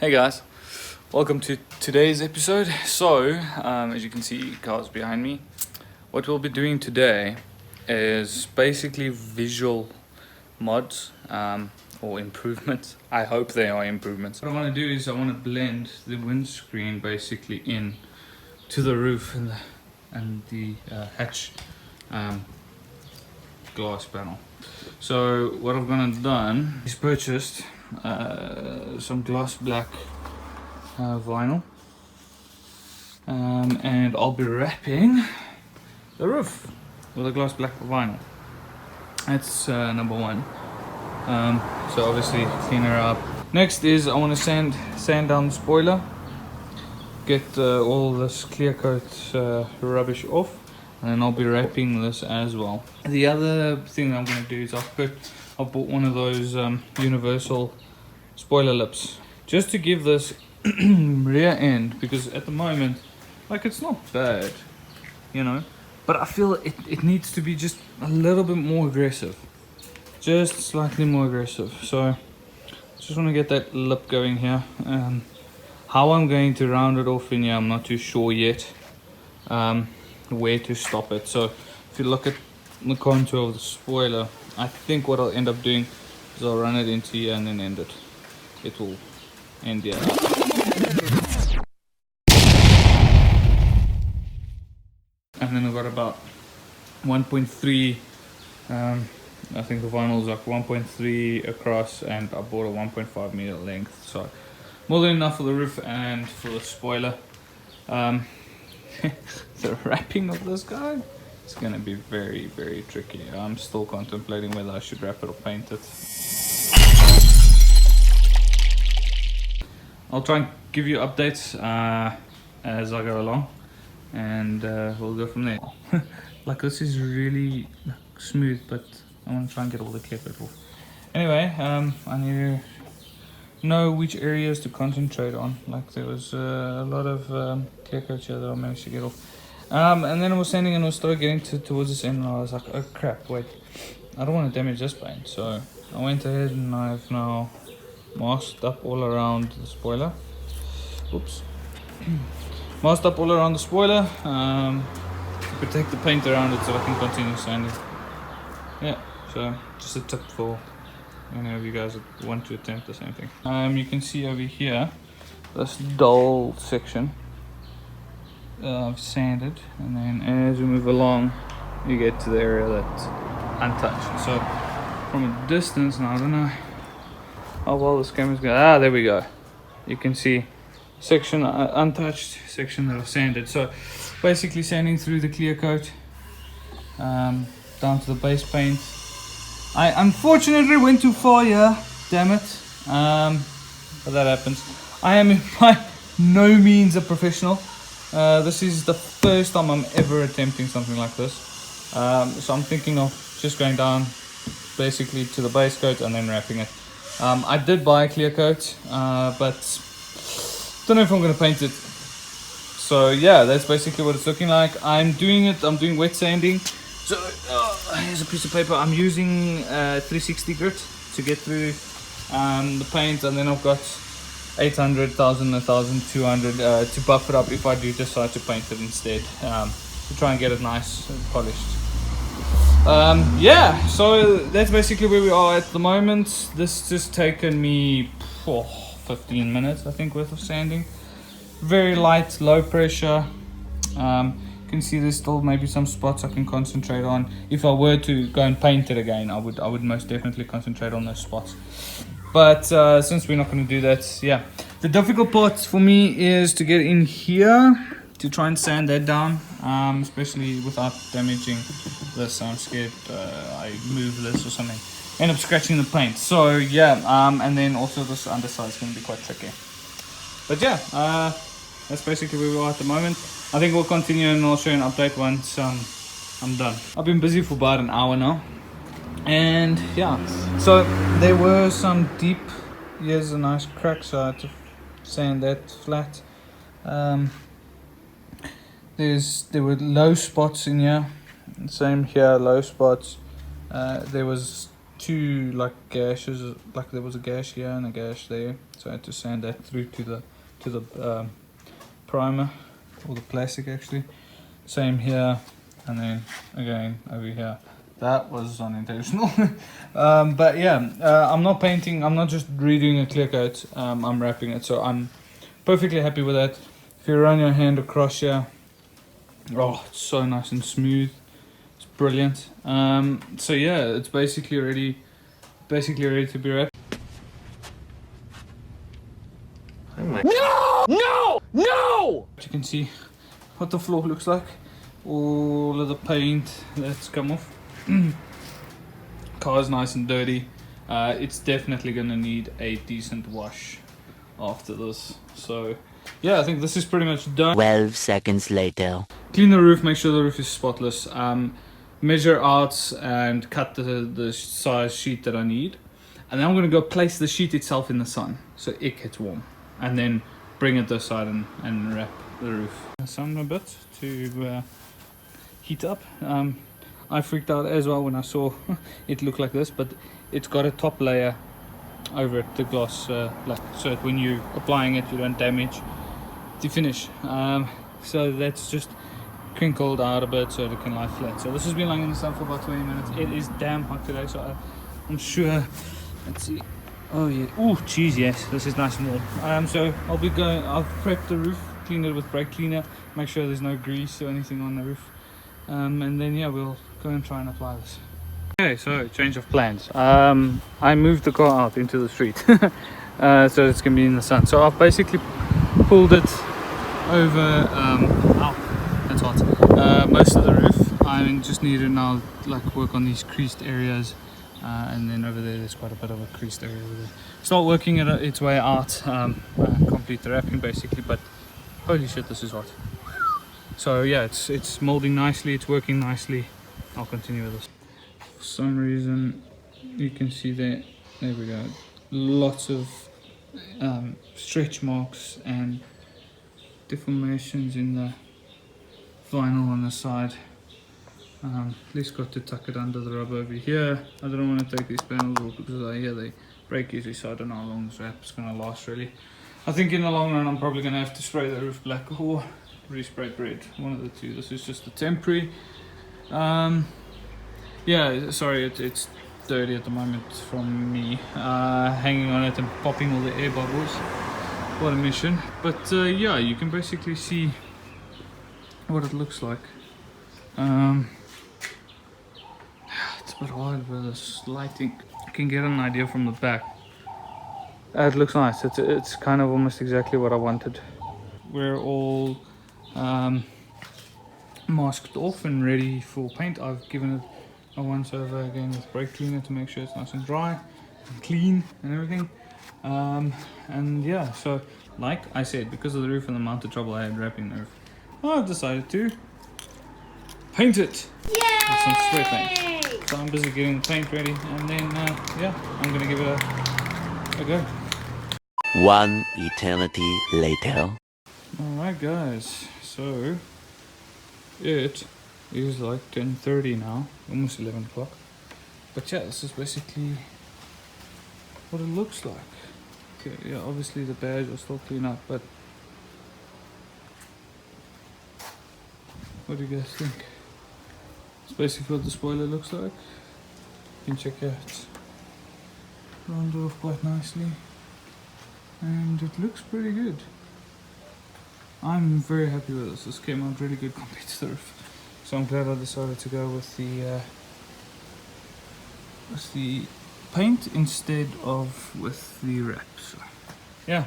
Hey guys, welcome to today's episode. So, as you can see, cars behind me. What we'll be doing today is basically visual mods or improvements. I hope they are improvements. What I want to do is I want to blend the windscreen basically in to the roof and the hatch glass panel. So what I've gone and done is purchased some gloss black vinyl, and I'll be wrapping the roof with a gloss black vinyl. That's number one. So obviously clean her up. Next is I want to sand down the spoiler, get all this clear coat rubbish off, and then I'll be wrapping this as well. The other thing I'm going to do is I bought one of those universal spoiler lips just to give this rear end, because at the moment, like, it's not bad, you know, but I feel it needs to be just a little bit more aggressive, just slightly more aggressive. So just want to get that lip going here. How I'm going to round it off in here, I'm not too sure yet where to stop it. So if you look at the contour of the spoiler, I think what I'll end up doing is I'll run it into here and then end it. It will end here. And then I've got about 1.3, I think the vinyl is like 1.3 across, and I bought a 1.5 meter length, so more than enough for the roof and for the spoiler. The wrapping of this guy is going to be very, very tricky. I'm still contemplating whether I should wrap it or paint it. I'll try and give you updates as I go along, and we'll go from there. Like, this is really smooth, but I want to try and get all the clear coat off. Anyway, I need to know which areas to concentrate on. Like, there was a lot of clear coat here that I managed to get off. And then I was sanding and I started getting towards this end, and I was like, oh crap, wait, I don't want to damage this paint. So I went ahead and I've now masked up all around the spoiler. Oops. Masked up all around the spoiler to protect the paint around it so I can continue sanding. Yeah, so just a tip for any of you guys that want to attempt the same thing. You can see over here this dull section I've sanded, and then as we move along you get to the area that's untouched. So from a distance now, I don't know how well this camera's going. There we go. You can see section untouched, section that I've sanded. So basically sanding through the clear coat down to the base paint. I unfortunately went too far here, damn it, but that happens. I am by no means a professional. This is the first time I'm ever attempting something like this, so I'm thinking of just going down basically to the base coat and then wrapping it. I did buy a clear coat, but don't know if I'm going to paint it. So yeah, that's basically what it's looking like. I'm doing wet sanding. So here's a piece of paper. I'm using 360 grit to get through the paint, and then I've got 800, 1000, 1200 to buff it up if I do decide to paint it instead, to try and get it nice and polished. Yeah, so that's basically where we are at the moment. This just taken me 15 minutes, I think, worth of sanding. Very light, low pressure. You can see there's still maybe some spots I can concentrate on. If I were to go and paint it again, I would most definitely concentrate on those spots. But since we're not going to do that, yeah. The difficult part for me is to get in here to try and sand that down, especially without damaging this. I'm scared I move this or something, end up scratching the paint. So yeah, and then also this underside is going to be quite tricky. But yeah, that's basically where we are at the moment. I think we'll continue and I'll show you an update once I'm done. I've been busy for about an hour now, and yeah, so there were some deep, here's a nice crack, so I had to sand that flat. There were low spots in here, same here, low spots. There was two like gashes, like there was a gash here and a gash there, so I had to sand that through to the primer, or the plastic actually. Same here, and then again over here. That was unintentional. But yeah, I'm not painting, I'm not just redoing a clear coat, I'm wrapping it, so I'm perfectly happy with that. If you run your hand across here, oh, it's so nice and smooth. It's brilliant. So yeah, it's basically ready to be wrapped. No! No! No! You can see what the floor looks like. All of the paint that's come off. Car's nice and dirty. It's definitely gonna need a decent wash after this. So yeah, I think this is pretty much done. 12 seconds later. Clean the roof, make sure the roof is spotless. Measure out and cut the size sheet that I need. And then I'm gonna go place the sheet itself in the sun so it gets warm. And then bring it this side and wrap the roof. Sun a bit to heat up. I freaked out as well when I saw it look like this, but it's got a top layer over it, the gloss black, so that when you're applying it you don't damage the finish. So that's just crinkled out a bit so it can lie flat. So this has been lying in the sun for about 20 minutes. It is damn hot today, so I'm sure, let's see, oh yeah, oh geez, yes, this is nice and warm. So I'll prep the roof, clean it with brake cleaner, make sure there's no grease or anything on the roof. And then yeah, we'll go and try and apply this. Okay, so change of plans. I moved the car out into the street so it's gonna be in the sun. So I've basically pulled it over. That's hot. Most of the roof. I just need to now like work on these creased areas, and then over there's quite a bit of a creased area over there. Start working its way out. Complete the wrapping basically, but holy shit, this is hot. So yeah, it's molding nicely, it's working nicely. I'll continue with this. For some reason, you can see there we go, lots of stretch marks and deformations in the vinyl on the side. At least got to tuck it under the rubber over here. I don't want to take these panels off because I hear they break easily, so I don't know how long this wrap is going to last really. I think in the long run I'm probably going to have to spray the roof black or respray red, one of the two. This is just a temporary. Yeah, sorry, it's dirty at the moment from me hanging on it and popping all the air bubbles. What a mission. But yeah, you can basically see what it looks like. It's a bit hard with this lighting. You can get an idea from the back. It looks nice. It's kind of almost exactly what I wanted. We're all masked off and ready for paint. I've given it a once over again with brake cleaner to make sure it's nice and dry and clean and everything. And yeah, so like I said, because of the roof and the amount of trouble I had wrapping the roof, I've decided to paint it. Yay! With some spray paint. So I'm busy getting the paint ready, and then yeah, I'm gonna give it a go. 1 eternity later. Alright guys, so it is like 10:30 now, almost 11 o'clock. But yeah, this is basically what it looks like. Okay, yeah, obviously the badge will still clean up, but what do you guys think? It's basically what the spoiler looks like. You can check out. Round off quite nicely, and it looks pretty good. I'm very happy with this. This came out really good compared to the roof. So I'm glad I decided to go with the paint instead of with the wrap. So yeah,